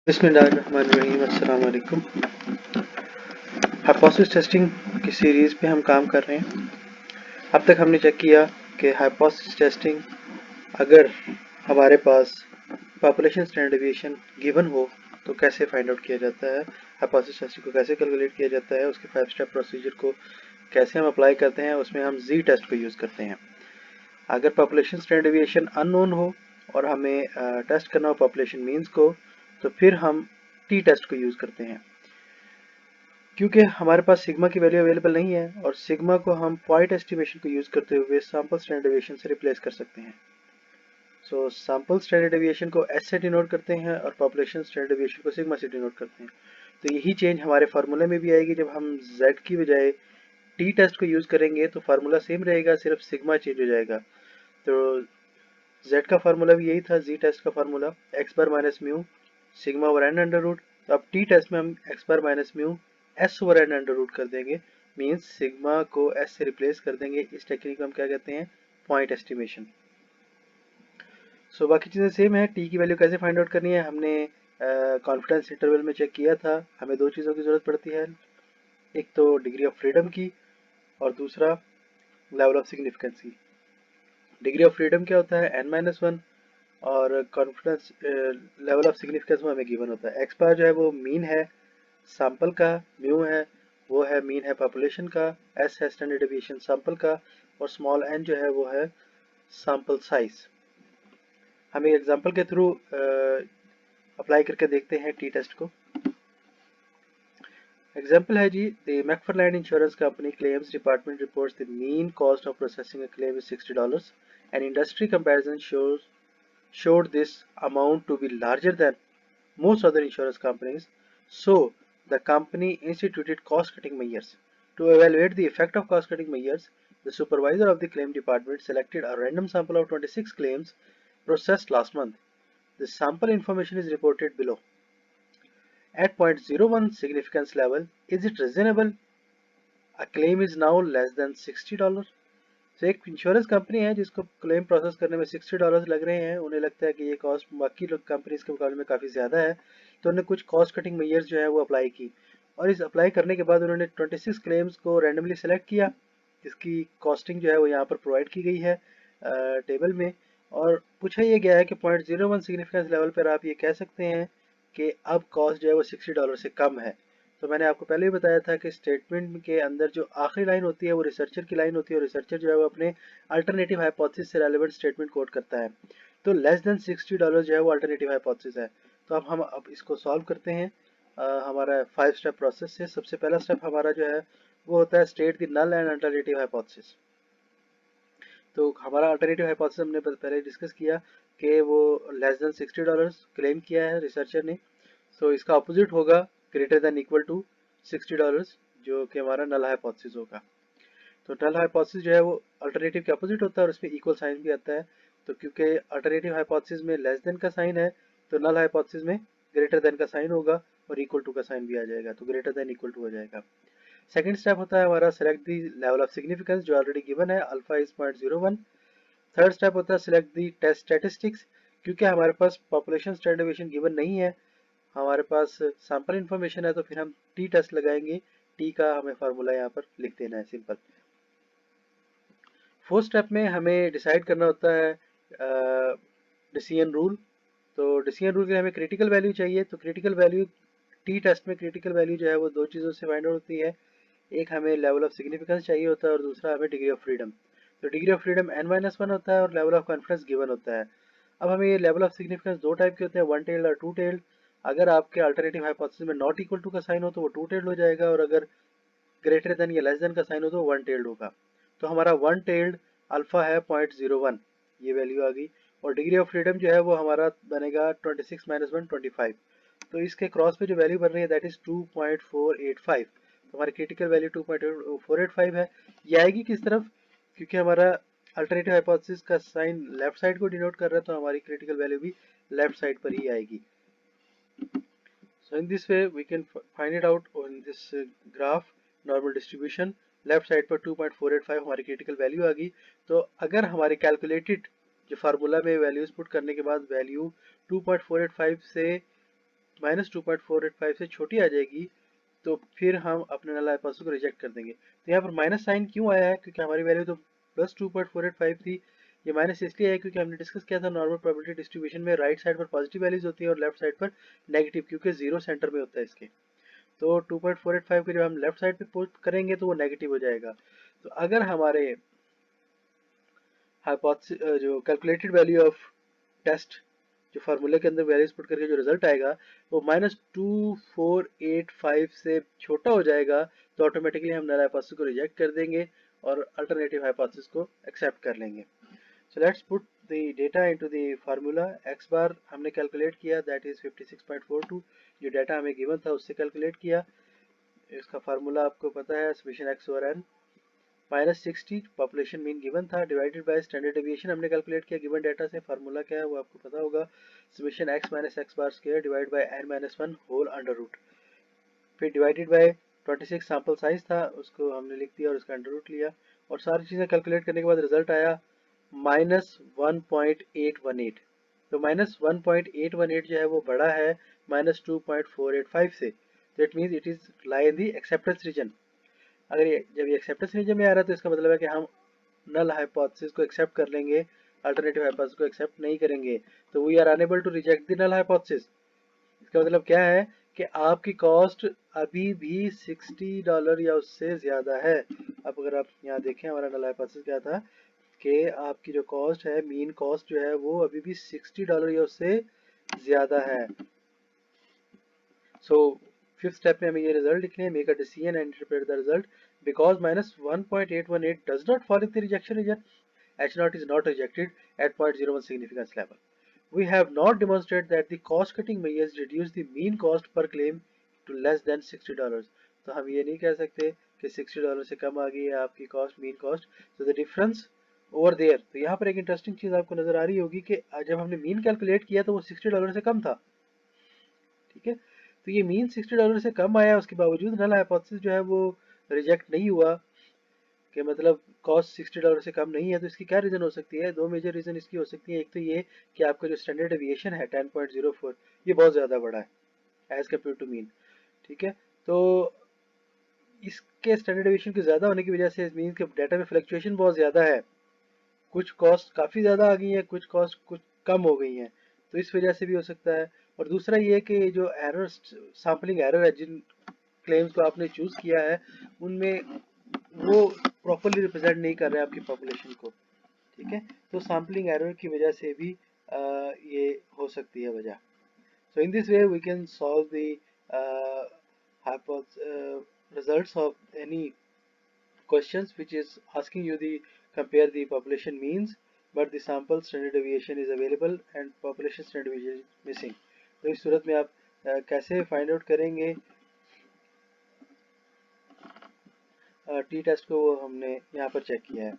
बिस्मिल्लाहिर्रहमानिर्रहीम अस्सलाम वालेकुम। हाइपोथेसिस टेस्टिंग की सीरीज़ पे हम काम कर रहे हैं। अब तक हमने चेक किया कि हाइपोथेसिस टेस्टिंग अगर हमारे पास पॉपुलेशन स्टैंडर्ड डेविएशन गिवन हो तो कैसे फाइंड आउट किया जाता है, हाइपोथेसिस टेस्टिंग को कैसे कैलकुलेट किया जाता है, उसके 5 स्टेप प्रोसीजर को कैसे हम अप्लाई करते हैं, उसमें हम जी टेस्ट को यूज़ करते हैं। अगर पॉपुलेशन स्टैंडर्ड डेविएशन अननोन हो और हमें टेस्ट करना हो पॉपुलेशन मीन्स को, तो फिर हम टी टेस्ट को यूज़ करते हैं। क्योंकि हमारे पास सिग्मा की वैल्यू अवेलेबल नहीं है और सिग्मा को हम पॉइंट एस्टिमेशन को यूज़ करते हुए सैंपल स्टैंडर्ड डेविएशन से रिप्लेस कर सकते हैं। सो सैंपल स्टैंडर्ड डेविएशन को एस से डिनोट करते हैं और पॉपुलेशन स्टैंडर्ड डेविएशन को सिग्मा से डिनोट करते हैं। तो यही चेंज हमारे फार्मूले में भी आएगी। जब हम z की बजाय टी टेस्ट को यूज़ करेंगे तो फार्मूला सेम रहेगा, सिर्फ सिग्मा चेंज हो जाएगा। तो z का फार्मूला भी यही था, जी टेस्ट का formula x bar minus mu sigma over n under root. तो अब टी टेस्ट में हम x bar minus mu S over n under root कर देंगे, मीन्स सिग्मा को एस से रिप्लेस कर देंगे। इस टेक्निक को हम क्या कहते हैं, पॉइंट एस्टिमेशन। सो बाकी चीज़ें सेम है। टी की वैल्यू कैसे फाइंड आउट करनी है हमने कॉन्फिडेंस इंटरवल में चेक किया था। हमें दो चीज़ों की ज़रूरत पड़ती है, एक तो डिग्री ऑफ फ्रीडम की और दूसरा level of significancy. Degree of freedom क्या होता है, n माइनस वन, और कॉन्फिडेंस लेवल ऑफ सिग्निफिकेंस वो हमें गिवन होता है। एक्स बार जो है वो मीन है सैंपल का, म्यू है वो है मीन है पॉपुलेशन का, एस है स्टैंडर्ड डेविएशन सैंपल का, और स्मॉल एन जो है वो है सैंपल साइज। हम एक एग्जांपल के थ्रू अप्लाई करके देखते हैं टी टेस्ट को। एग्जांपल है जी, the McFarland insurance company claims department reports the mean cost of processing a claim is $60 and industry comparison showed this amount to be larger than most other insurance companies, so the company instituted cost-cutting measures. To evaluate the effect of cost-cutting measures, the supervisor of the claim department selected a random sample of 26 claims processed last month. The sample information is reported below. At 0.01 significance level, is it reasonable? A claim is now less than $60. तो एक insurance company है जिसको claim process करने में $60 लग रहे हैं। उन्हें लगता है कि ये कॉस्ट बाकी लोग कंपनीज के मुकाबले में काफ़ी ज़्यादा है, तो उन्होंने कुछ कॉस्ट कटिंग मेजर्स जो है वो अप्लाई की। और इस अप्लाई करने के बाद उन्होंने 26 क्लेम्स को रैंडमली सेलेक्ट किया, जिसकी कॉस्टिंग जो है वो यहाँ पर प्रोवाइड की गई है टेबल में। और पूछा ये गया है कि 0.01 सिग्निफिकेंस लेवल पर आप ये कह सकते हैं कि अब कॉस्ट जो है वो $60 से कम है। तो मैंने आपको पहले भी बताया था कि स्टेटमेंट के अंदर जो आखिरी लाइन होती है वो रिसर्चर की लाइन होती है, और रिसर्चर जो है वो अपने अल्टरनेटिव हाइपोथेसिस से रेलेवेंट स्टेटमेंट कोट करता है। तो लेस देन $60 जो है वो अल्टरनेटिव हाइपोथेसिस है। तो अब इसको सॉल्व करते हैं हमारा 5 स्टेप प्रोसेस से। सबसे पहला स्टेप हमारा जो है वो होता है state the null and alternative hypothesis. तो हमारा अल्टरनेटिव हाइपोथेसिस हमने पहले डिस्कस किया कि वो लेस देन $60 क्लेम किया है रिसर्चर ने। तो इसका अपोजिट होगा ग्रेटर देन इक्वल टू $60, जो कि हमारा नल हाइपोथेसिस होगा। तो नल हाइपोथेसिस जो है वो अल्टरनेटिव के अपोजिट होता है और उसमें इक्वल साइन भी आता है। तो क्योंकि अल्टरनेटिव हाइपोथेसिस में लेस देन का साइन है, तो नल हाइपोथेसिस में ग्रेटर देन का साइन होगा और इक्वल टू का साइन भी आ जाएगा, तो ग्रेटर देन इक्वल टू हो जाएगा। सेकंड स्टेप होता है हमारा select the level of significance, जो ऑलरेडी गिवन है, अल्फा इज 0.01। थर्ड स्टेप होता है सिलेक्ट दी टेस्ट स्टैटिस्टिक्स। क्योंकि हमारे पास पॉपुलेशन स्टैंडर्ड डेविएशन गिवन नहीं है, हमारे पास सैंपल इंफॉर्मेशन है, तो फिर हम टी टेस्ट लगाएंगे। टी का हमें फार्मूला यहाँ पर लिख देना है, सिंपल। फोर्थ स्टेप में हमें डिसाइड करना होता है डिसीजन रूल। तो डिसीजन रूल के लिए हमें क्रिटिकल वैल्यू चाहिए। तो क्रिटिकल वैल्यू टी टेस्ट में क्रिटिकल वैल्यू जो है वो दो चीज़ों से फाइंड आउट होती है, एक हमें लेवल ऑफ सिग्निफिकेंस चाहिए होता है और दूसरा हमें डिग्री ऑफ फ्रीडम। तो डिग्री ऑफ फ्रीडम n-1 होता है और लेवल ऑफ कॉन्फिडेंस गिवन होता है। अब हमें ये लेवल ऑफ सिग्निफिकेंस दो टाइप के होते हैं, वन टेल्ड और टू टेल्ड। अगर आपके अल्टरनेटिव हाइपोथेसिस में नॉट इक्वल टू का साइन हो तो वो टू टेल्ड हो जाएगा, और अगर ग्रेटर देन या लेस देन का साइन हो तो वन टेल्ड होगा। तो हमारा वन टेल्ड अल्फा है 0.01, ये वैल्यू आ गई। और डिग्री ऑफ फ्रीडम जो है वो हमारा बनेगा 26 माइनस 1 25। तो इसके क्रॉस पे जो वैल्यू बन रही है दैट इज 2.485। तो हमारी क्रिटिकल वैल्यू 2.485 है। ये आएगी किस तरफ, क्योंकि हमारा अल्टरनेटिव हाइपोथेसिस का साइन लेफ्ट साइड को डिनोट कर रहा है, तो हमारी क्रिटिकल वैल्यू भी लेफ्ट साइड पर ही आएगी। So in this way we can find it out on this graph normal distribution। Left side पर 2.485 हमारी क्रिटिकल वैल्यू आ गई। तो अगर हमारे कैलकुलेटेड जो फार्मूला में वैल्यूज पुट करने के बाद वैल्यू 2.485 से -2.485 से छोटी आ जाएगी तो फिर हम अपने नल हाइपोथेसिस को रिजेक्ट कर देंगे। तो यहाँ पर माइनस साइन क्यों आया है, क्योंकि हमारी वैल्यू तो +2.485 थी। ये माइनस इसलिए है क्योंकि हमने डिस्कस किया था नॉर्मल प्रोबेबिलिटी डिस्ट्रीब्यूशन में राइट साइड पर पॉजिटिव वैल्यूज होती है और लेफ्ट साइड पर नेगेटिव, क्योंकि जीरो सेंटर में होता है इसके। तो 2.485 को जब हम लेफ्ट साइड पे पुट करेंगे तो वो नेगेटिव हो जाएगा। तो अगर हमारे हाइपोथेसिस जो कैलकुलेटेड वैल्यू ऑफ टेस्ट, जो फार्मूले के अंदर वैल्यूज पुट करके जो रिजल्ट आएगा वो -2485 से छोटा हो जाएगा, तो ऑटोमेटिकली हम नल हाइपोथेसिस को रिजेक्ट कर देंगे और अल्टरनेटिव हाइपोथेसिस को एक्सेप्ट कर लेंगे। So let's put the data into the formula. X bar हमने कैलकुलेट किया, दैट इज 56.42, जो डेटा हमें गिवन था उससे कैलकुलेट किया। इसका फार्मूला आपको पता है, summation x over n -60 population mean given था, डिवाइडेड बाय स्टैंडर्ड डेविएशन हमने कैलकुलेट किया गिवन डाटा से। फार्मूला क्या है वो आपको पता होगा, summation x minus x bar square divide by n-1 whole under root, फिर डिवाइडेड बाय 26 सैंपल साइज था उसको हमने लिख दिया और उसका अंडर रूट लिया, और सारी चीज़ें कैलकुलेट करने के बाद रिजल्ट आया -1.818। तो -1.818 जो है वो बड़ा है -2.485 से, तो it means it is lie in the acceptance region. अगर ये जब ये एक्सेप्टेंस रीजन में आ रहा है तो इसका मतलब है कि हम नल हाइपोथेसिस को एक्सेप्ट कर लेंगे, अल्टरनेटिव हाइपोथेसिस को एक्सेप्ट नहीं करेंगे। तो we are unable to reject the null hypothesis. इसका मतलब क्या है कि आपकी कॉस्ट अभी भी $60 या उससे ज्यादा है। अब अगर आप यहाँ देखें हमारा नल हाइपोथेसिस क्या था कि आपकी जो कॉस्ट है, मीन कॉस्ट जो है वो अभी भी $60 या उससे ज्यादा है। So fifth step में हमें ये रिजल्ट लिखने हैं, make a decision and interpret the result because -1.818 does not fall in the rejection region. H0 is not rejected at 0.01 significance level. We have not demonstrated that the cost cutting measures reduce the mean cost per claim to less than $60. तो हम ये नहीं कह सकते कि $60 से कम आ गई है आपकी कॉस्ट, मीन कॉस्ट। तो द डिफरेंस ओवर देयर, तो यहाँ पर एक इंटरेस्टिंग चीज आपको नजर आ रही होगी कि जब हमने मीन कैलकुलेट किया तो वो $60 से कम था, ठीक है। तो ये मीन $60 से कम आया, उसके बावजूद नल हाइपोथेसिस जो है वो रिजेक्ट नहीं हुआ, कि मतलब कॉस्ट $60 से कम नहीं है। तो इसकी क्या रीजन हो सकती है, दो मेजर रीजन इसकी हो सकती है। एक तो ये कि आपका जो स्टैंडर्ड डेविएशन है 10.04, ये बहुत ज्यादा बड़ा है एज कम्पेयर टू मीन, ठीक है। तो इसके स्टैंडर्ड डेविएशन के ज्यादा होने की वजह से मीन के डाटा में फ्लक्चुएशन बहुत ज्यादा है, कुछ कॉस्ट काफ़ी ज़्यादा आ गई हैं, कुछ कॉस्ट कुछ कम हो गई हैं, तो इस वजह से भी हो सकता है। और दूसरा ये कि जो एरर, सैम्पलिंग एरर है, जिन क्लेम्स को आपने चूज़ किया है उनमें वो प्रॉपरली रिप्रेजेंट नहीं कर रहे हैं आपकी पॉपुलेशन को, ठीक है। तो सैम्पलिंग एरर की वजह से भी ये हो सकती है वजह। So in this way we can solve the results of any questions which is asking you the compare the population means but the sample standard deviation is available and population standard deviation is missing। तो इस सूरत में आप कैसे find out करेंगे T test को, वो हमने यहाँ पर चेक किया है।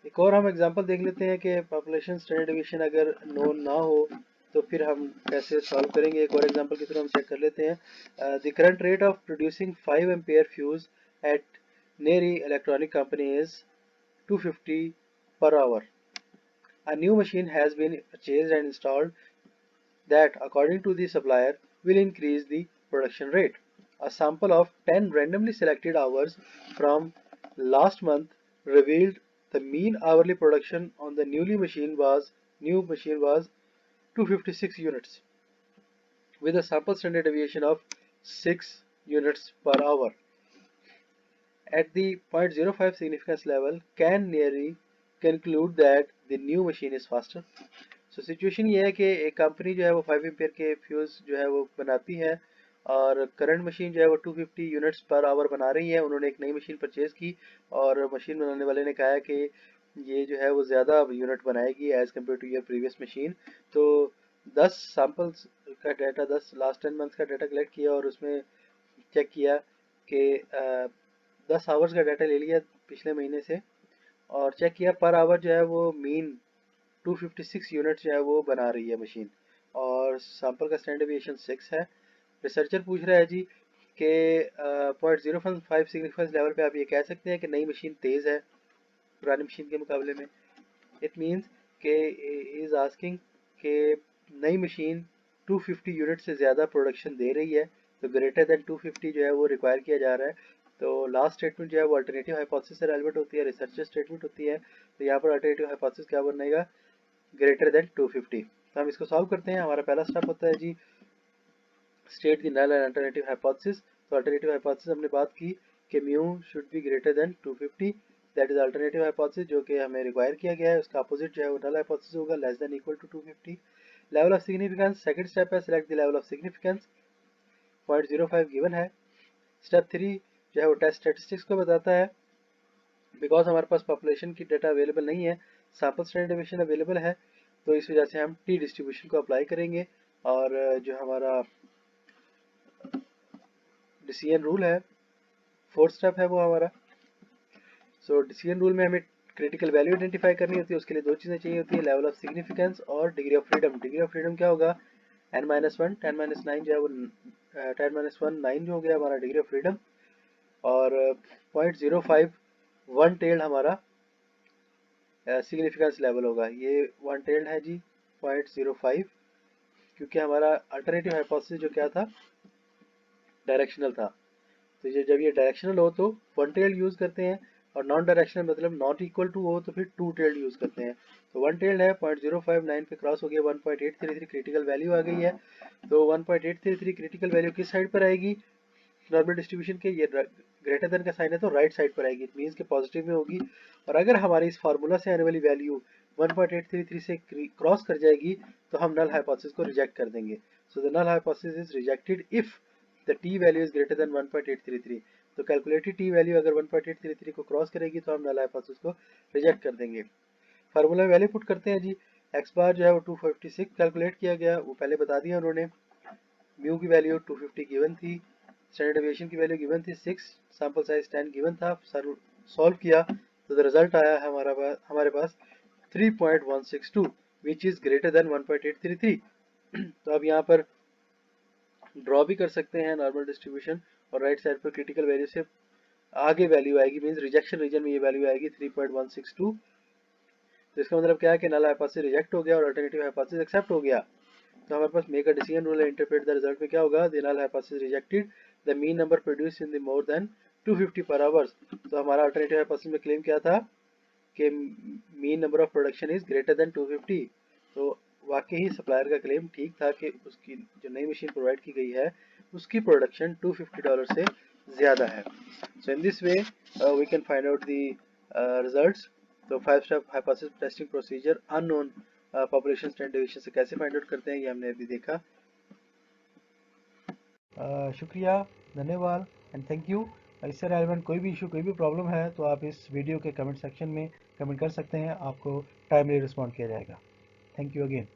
एक और हम एग्जांपल देख लेते हैं कि पॉपुलेशन स्टैंडर्ड डिवीजन अगर नोन ना हो तो फिर हम कैसे सॉल्व करेंगे। एक और एग्जांपल की तरह हम चेक कर लेते हैं। The current rate of producing 5 ampere fuse at Neri electronic company is 250 per hour. A new machine has been purchased and installed that, according to the supplier, will increase the production rate. A sample of 10 randomly selected hours from last month revealed the mean hourly production on the new machine was 256 units with a sample standard deviation of 6 units per hour. At the 0.05 significance level, can Neri conclude that the new machine is faster? So situation ये है कि एक company जो है वो 5 ampere के fuse जो है वो बनाती है और करंट मशीन जो है वो 250 यूनिट्स पर आवर बना रही है। उन्होंने एक नई मशीन परचेज की और मशीन बनाने वाले ने कहा है कि ये जो है वो ज़्यादा यूनिट बनाएगी as compare to your previous machine. तो 10 सैम्पल्स का डाटा, 10 लास्ट 10 मंथ्स का डाटा कलेक्ट किया और उसमें चेक किया कि 10 आवर्स का डाटा ले लिया पिछले महीने से और चेक किया पर आवर जो है वो मीन 256 यूनिट जो है वो बना रही है मशीन और सैंपल का स्टैंडर्ड डेविएशन 6 है। रिसर्चर पूछ रहा है जी कि 0.05 सिग्निफिकेंस लेवल पे आप ये कह सकते हैं कि नई मशीन तेज़ है पुरानी मशीन के मुकाबले में। इट मीन्स के इज आस्किंग कि नई मशीन 250 यूनिट से ज़्यादा प्रोडक्शन दे रही है, तो ग्रेटर देन 250 जो है वो रिक्वायर किया जा रहा है। तो लास्ट स्टेटमेंट जो है वो अल्टरनेटिव हाइपोथेसिस से रेलेवेंट होती है, रिसर्चर स्टेटमेंट होती है। तो यहाँ पर अल्टरनेटिव हाइपोथेसिस क्या बनेगा, ग्रेटर देन 250। तो हम इसको सॉल्व करते हैं। हमारा पहला स्टेप होता है जी state the null and alternative hypothesis. तो अल्टरनेटिव हाइपोथेसिस हमने बात की कि mu should be greater than 250, that is alternative hypothesis जो कि हमें रिक्वायर किया गया है। उसका अपोजिट जो है वो नल हाइपोथेसिस होगा, less than equal to 250। Level of significance, second step है select the level of significance, 0.05 given है। स्टेप 3 जो है वो टेस्ट स्टेटिस्टिक्स को बताता है। बिकॉज हमारे पास पॉपुलेशन की डाटा अवेलेबल नहीं है, सैंपल स्टैंडर्ड डेविएशन अवेलेबल है, तो इस वजह से हम टी डिस्ट्रीब्यूशन को अप्लाई करेंगे। और जो हमारा डिसीजन रूल है, फोर्थ स्टेप है वो हमारा। सो डिसीजन रूल में हमें क्रिटिकल वैल्यू आइडेंटिफाई करनी होती है। उसके लिए दो चीज़ें चाहिए होती है, लेवल ऑफ सिग्निफिकेंस और degree of freedom. Degree of freedom क्या होगा, n-1, 10-9 जो है वो 10-1 9 जो हो गया हमारा डिग्री ऑफ फ्रीडम। और 0.05 वन टेल्ड हमारा सिग्निफिकेंस लेवल होगा। ये वन टेल्ड है जी 0.05, क्योंकि हमारा अल्टरनेटिव हाइपोथेसिस जो क्या था, डायरेक्शनल था। तो ये जब ये डायरेक्शनल हो तो वन टेल्ड यूज करते हैं, और नॉन डायरेक्शनल मतलब नॉट इक्वल टू हो तो फिर टू टेल्ड यूज करते हैं। तो वन टेल्ड है 0.059 पे क्रॉस हो गया, 1.833 क्रिटिकल वैल्यू आ गई है। तो 1.833 क्रिटिकल वैल्यू किस साइड पर आएगी, नॉर्मल डिस्ट्रीब्यूशन के, ये ग्रेटर देन का साइन है तो राइट साइड पर आएगी, इट मींस के पॉजिटिव में होगी। और अगर हमारी इस फार्मूला से आने वाली वैल्यू 1.833 से क्रॉस कर जाएगी तो हम नल हाइपोथेसिस को रिजेक्ट कर देंगे। So the null hypothesis is rejected if the T value is greater than 1.833। तो कैलकुलेटेड टी वैल्यू अगर 1.833 को क्रॉस करेगी तो हम नल हाइपोथेसिस को रिजेक्ट कर देंगे। फार्मूला में वैल्यू पुट करते हैं जी, एक्स बार जो है वो 256 कैलकुलेट किया गया, वो पहले बता दिया उन्होंने। म्यू की वैल्यू 250 गिवन थी, स्टैंडर्ड डेविएशन की वैल्यू गिवन थी 6, सैंपल साइज 10 गिवन था। सॉल्व किया तो रिजल्ट आया है हमारे पास 3.162 विच इज ग्रेटर देन 1.833। तो अब यहाँ पर ड्रॉ भी कर सकते हैं नॉर्मल डिस्ट्रीब्यूशन, और राइट साइड पर क्रिटिकल वैल्यू से आगे वैल्यू आएगी, मींस रिजेक्शन रीजन में ये वैल्यू आएगी 3.162। तो इसका मतलब क्या है कि नल हाइपोथेसिस रिजेक्ट हो गया और अल्टरनेटिव हाइपोथेसिस एक्सेप्ट हो गया। तो हमारे पास मेक अ डिसीजन रूल है, इंटरप्रेट द रिजल्ट में क्या होगा, the null hypothesis rejected, the mean number produced in the more than 250 per hours. तो हमारा अल्टरनेटिव हाइपोथेसिस में क्लेम क्या था कि mean number of production is greater than 250। तो वाकई ही सप्लायर का क्लेम ठीक था कि उसकी जो नई मशीन प्रोवाइड की गई है उसकी प्रोडक्शन $250 से ज़्यादा है। So in this way we can find out the results. तो 5 step hypothesis testing procedure unknown population standard deviation से कैसे फाइंड आउट करते हैं, ये हमने अभी देखा। शुक्रिया, धन्यवाद एंड थैंक यू। इससे रेलेवेंट कोई भी इशू, कोई भी प्रॉब्लम है तो आप इस वीडियो के कमेंट सेक्शन में कमेंट कर सकते हैं, आपको टाइमली रिस्पॉन्ड किया जाएगा। Thank you again.